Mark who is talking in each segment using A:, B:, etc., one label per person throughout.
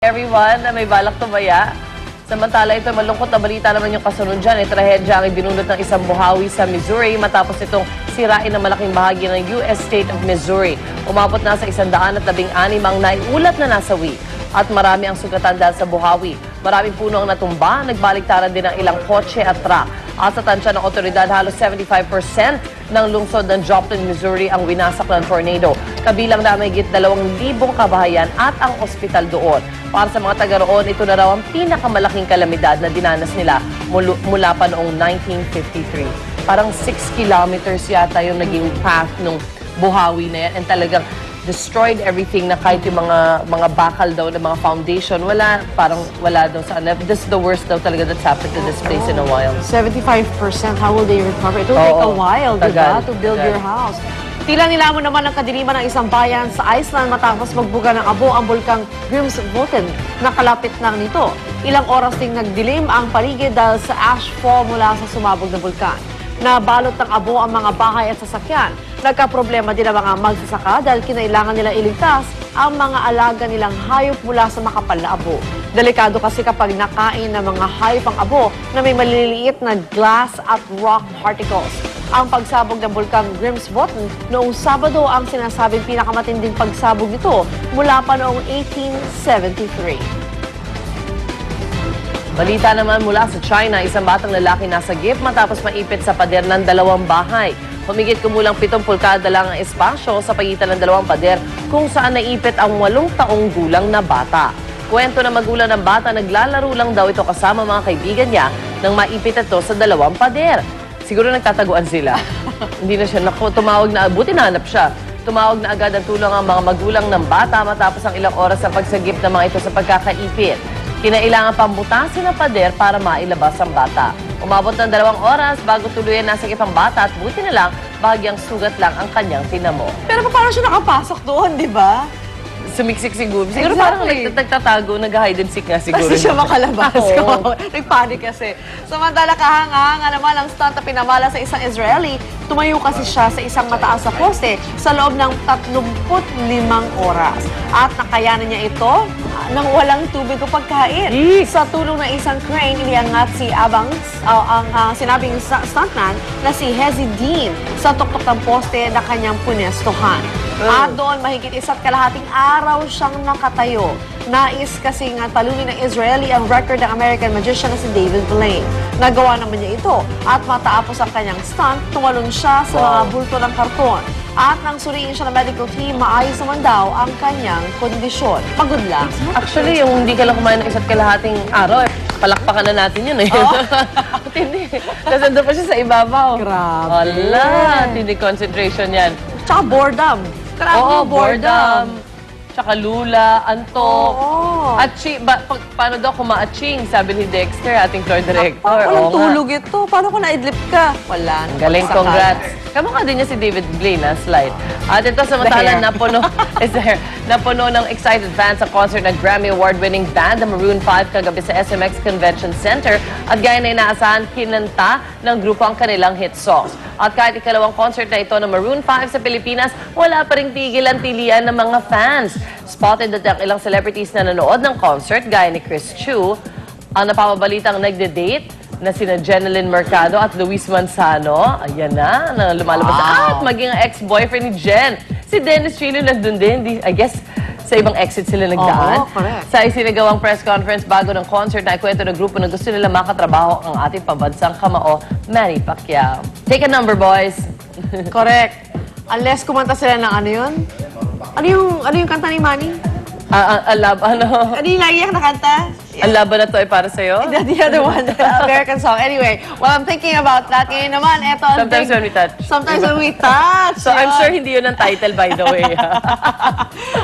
A: Everyone na may balak tumaya. Samantala ito, malungkot na balita naman yung kasunod dyan. Trahedya ang ibinulot ng isang buhawi sa Missouri matapos itong sirain ng malaking bahagi ng US state of Missouri. Umabot na sa 116 ang naiulat na nasawi at marami ang sugatan dahil sa buhawi. Maraming puno ang natumba, nagbaliktaran din ang ilang kotse at truck. At sa tansya ng otoridad, halos 75% ng lungsod ng Joplin, Missouri ang winasak ng tornado. Kabilang na mahigit 2,000 kabahayan at ang ospital doon. Para sa mga taga roon, ito na raw ang pinakamalaking kalamidad na dinanas nila mula pa noong 1953. Parang 6 kilometers yata yung naging path ng buhawi na yan. And talagang destroyed everything na kahit yung mga bakal daw, ng mga foundation, parang wala daw sa ano. This is the worst daw talaga that's happened to this place in a while.
B: 75%, how will they recover? It will take a while, diba, to build your house. Tila nilamon naman ang kadiliman ng isang bayan sa Iceland matapos magbuga ng abo ang bulkang Grímsvötn na kalapit lang nito. Ilang oras ding nagdilim ang paligid dahil sa ash fall mula sa sumabog na bulkan. Nabalot ng abo ang mga bahay at sasakyan. Nagkaproblema din ang mga magsasaka dahil kinailangan nila iligtas ang mga alaga nilang hayop mula sa makapal na abo. Delikado kasi kapag nakain ng mga hayop ang abo na may maliliit na glass at rock particles. Ang pagsabog ng bulkang Grímsvötn noong Sabado ang sinasabing pinakamatinding pagsabog nito mula pa noong 1873.
A: Balita naman mula sa China, isang batang lalaki nasa gip matapos maipit sa pader ng 2 bahay. Humigit kumulang 7 pulgada lang ang espasyo sa pagitan ng 2 pader kung saan naipit ang 8 taong gulang na bata. Kwento ng magulang ng bata, naglalaro lang daw ito kasama mga kaibigan niya nang maipit ito sa 2 pader. Siguro nagtataguan sila. Hindi na siya, tumawag na, buti nahanap siya. Tumawag na agad ang tulong ang mga magulang ng bata matapos ang ilang oras sa pagsagip ng mga ito sa pagkakaipit. Kinailangan pang butasin ang pader para mailabas ang bata. Umabot ng 2 oras bago tuluyan nasagip ang bata at buti na lang, bahagyang sugat lang ang kanyang tinamo.
B: Pero paano siya nakapasok doon, di ba?
A: Sumiksik siguro. Siguro parang nagtatago, nag-hide and seek nga siguro.
B: Kasi siya makalabas. Nagpanik kasi. Samantala, kahanga-hanga naman ang stunt na pinamala sa isang Israeli. Tumayo kasi siya sa isang mataas na poste sa loob ng 35 oras. At nakayanan niya ito nang walang tubig o pagkain. Sa tulong ng isang crane, iniangat si ang sinabing stuntman na si Hezi Dean sa tuktok ng poste na kanyang punestohan. At doon, mahigit 1.5 araw siyang nakatayo. Nais kasing talunin ng Israeli ang record ng American magician na si David Blaine. Nagawa naman niya ito. At matapos ang kanyang stunt, tumalon siya sa mga bulto ng karton. At nang suriin siya ng medical team, maayos naman daw ang kanyang kondisyon. Pagod lang.
A: Actually, yung hindi ka lang kumain ng 1.5 araw, palakpakan na natin yun eh. Hindi. Kasi doon pa siya sa ibabaw.
B: Grabe.
A: Wala, hindi concentration yan.
B: Tsaka boredom.
A: Oo, boredom. Tsaka lula, antok. At paano daw kumaaching, sabi ni Dexter, ating floor director.
B: Walang tulog ito. Paano kung naidlip ka? Wala.
A: Galing, congrats. Kamukha din niya si David Blaine, slide. At ito samantala, napuno ng excited fans sa concert ng Grammy Award-winning band, the Maroon 5, kagabi sa SMX Convention Center. At gaya na inaasahan, kinanta ng grupo ang kanilang hit songs. At kahit ikalawang concert na ito ng Maroon 5 sa Pilipinas, wala pa ring tigil-tilian ng mga fans. Spotted at ang ilang celebrities na nanood ng concert, gaya ni Chris Chu, ang napapabalitang nagde-date na sina Jeneline Mercado at Luis Manzano. Ayan na lumalabas. At maging ex-boyfriend ni Jen. Si Dennis Trillo nandun din. I guess sa ibang exit sila nagdaan. Sa isinagawang press conference bago ng concert na ikwento ng grupo na gusto nila makatrabaho ang ating pambansang kamao, Manny Pacquiao. Take a number, boys.
B: Correct. Unless kumanta sila ng ano yun? Ano yung kanta ni Manny?
A: Ano
B: yung lagi na kanta?
A: Ang laban na to ay para sa'yo?
B: The other one, the American song. Anyway, while I'm thinking about that, ngayon naman, eto.
A: Sometimes when we touch.
B: Sometimes when we touch.
A: So I'm sure hindi yun ang title, by the way.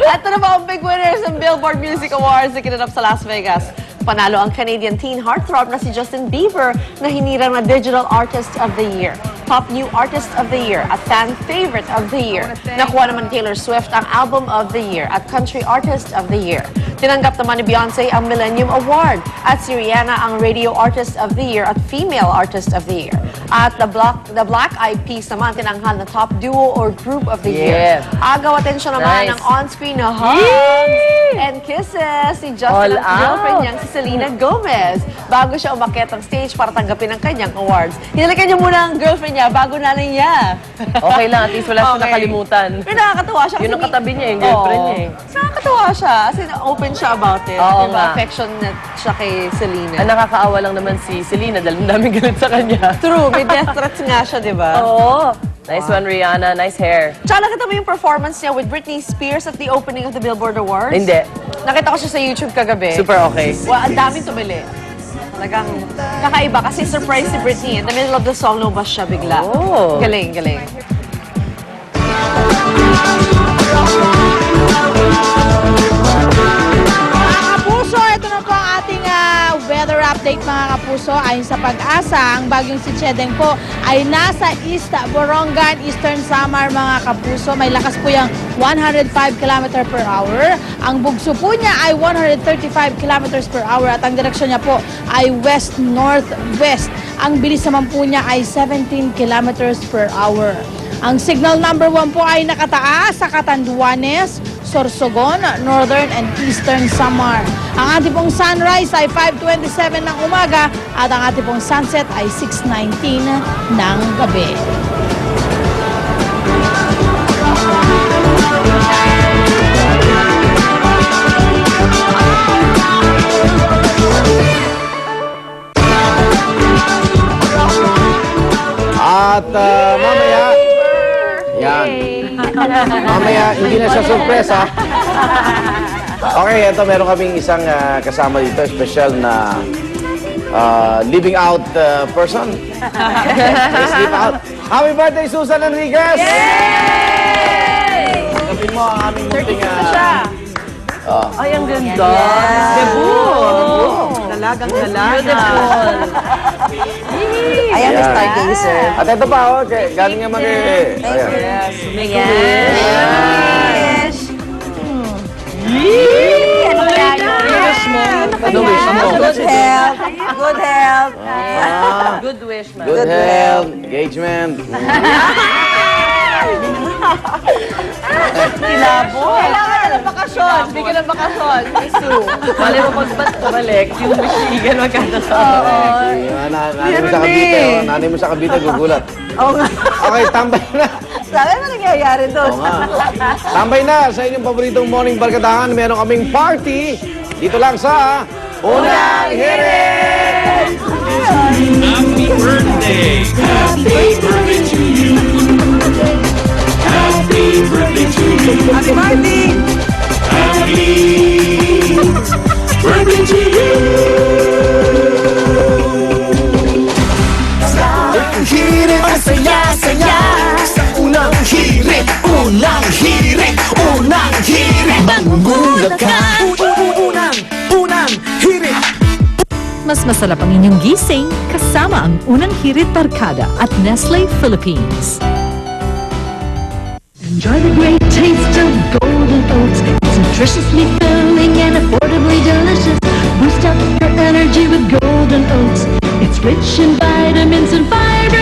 B: Ito na ba ang big winners ng Billboard Music Awards na kinanap sa Las Vegas? Panalo ang Canadian teen heartthrob na si Justin Bieber na hinirang na Digital Artist of the Year, Pop New Artist of the Year at Fan Favorite of the Year. Nakuha naman Taylor Swift ang Album of the Year at Country Artist of the Year. Tinanggap naman ni Beyonce ang Millennium Award at si Rihanna ang Radio Artist of the Year at Female Artist of the Year. At the Black Eyed Peas naman tinanghal na top duo or group of the year.
A: Yeah.
B: Agaw atensyon naman
A: Nice.
B: ng on-screen na hugs and kisses si Justin
A: All
B: at girlfriend
A: out.
B: niyang si Selena Gomez bago siya umakyat ng stage para tanggapin ang kanyang awards. Hinalikan niya muna ang girlfriend niya bago nanay niya.
A: Okay lang, at least wala siya
B: Okay.
A: nakalimutan.
B: Pero nakakatawa siya.
A: Yun
B: kasi
A: ang katabi niya, yung girlfriend
B: Oo.
A: niya eh.
B: Nakakatawa siya. Kasi open siya about it.
A: Oo
B: Diba?
A: nga.
B: Affectionate siya kay Selena.
A: Ang nakakaawa lang naman si Selena dahil ang daming galit sa kanya.
B: True, may death threats nga siya, di ba?
A: Oo. Nice one, Rihanna. Nice hair.
B: Tsaka nakita mo yung performance niya with Britney Spears at the opening of the Billboard Awards?
A: Hindi.
B: Nakita ko siya sa YouTube kagabi.
A: Super okay.
B: Well, ang daming tumili. Talagang kakaiba kasi surprise si Britney. In the middle of the song, lumabas siya bigla.
A: Oh.
B: Galing, galing.
C: Mga kapuso, ito na po ang ating weather update mga kapuso. Ayon sa Pag-asa, ang bagyong si Chedeng po ay nasa East Borongan, Eastern Samar mga kapuso. May lakas po yung 105 km per hour. Ang bugso po niya ay 135 km per hour at ang direksyon niya po ay west-northwest. Ang bilis naman po niya ay 17 km per hour. Ang signal number 1 po ay nakataas sa Catanduanes, Sorsogon, Northern and Eastern Samar. Ang ating pong sunrise ay 5:27 ng umaga at ang ating pong sunset ay 6:19 ng gabi.
D: At mamaya, yan. Mamaya, hindi na siya surprise, ha? Okay, ito meron kaming isang kasama dito, special na living out person. Please live out. Happy birthday, Susan Enriquez! Yay! Tanggapin mo ang aming munting...
A: Ay, ang ganda. Debut. Dalagang dalaga. Beautiful.
B: Ayan,
D: Ayan.
B: Stargazer.
D: At ito pa, oh, galing naman kay... Ayan.
B: Yes. Ano kaya yun?
A: Wish mo. Ano wish mo?
B: Good health. Good health.
A: Good wish, man.
D: Good health, engagement.
B: Kailangan na ng bakasyon. Bigyan ng bakasyon. Sue.
A: Mali mo pag ba't bumalik, yung Michigan magkakasama.
D: Nanay mo sa Cavite, oh. Nanay mo sa Cavite, gugulat.
B: Oo nga.
D: Okay, tambay na.
B: Sabi mo nangyayari doon.
D: Oo nga. Tambay na sa inyong paboritong morning barkadahan. Meron kaming party dito lang sa Unang Hirit!
E: Happy birthday! Happy birthday to you! Happy birthday to you!
B: Happy birthday!
E: Happy birthday to you!
F: Hirit ang saya-saya sa unang hirit, unang hirit, unang hirit. Magugulat ka. Unang hirit.
G: Mas masarap ang inyong gising kasama ang Unang Hirit Barkada at Nestle Philippines.
H: Enjoy the great taste of golden oats. It's nutritiously filling and affordably delicious. Boost up your energy with golden oats. It's rich in vitamins and fiber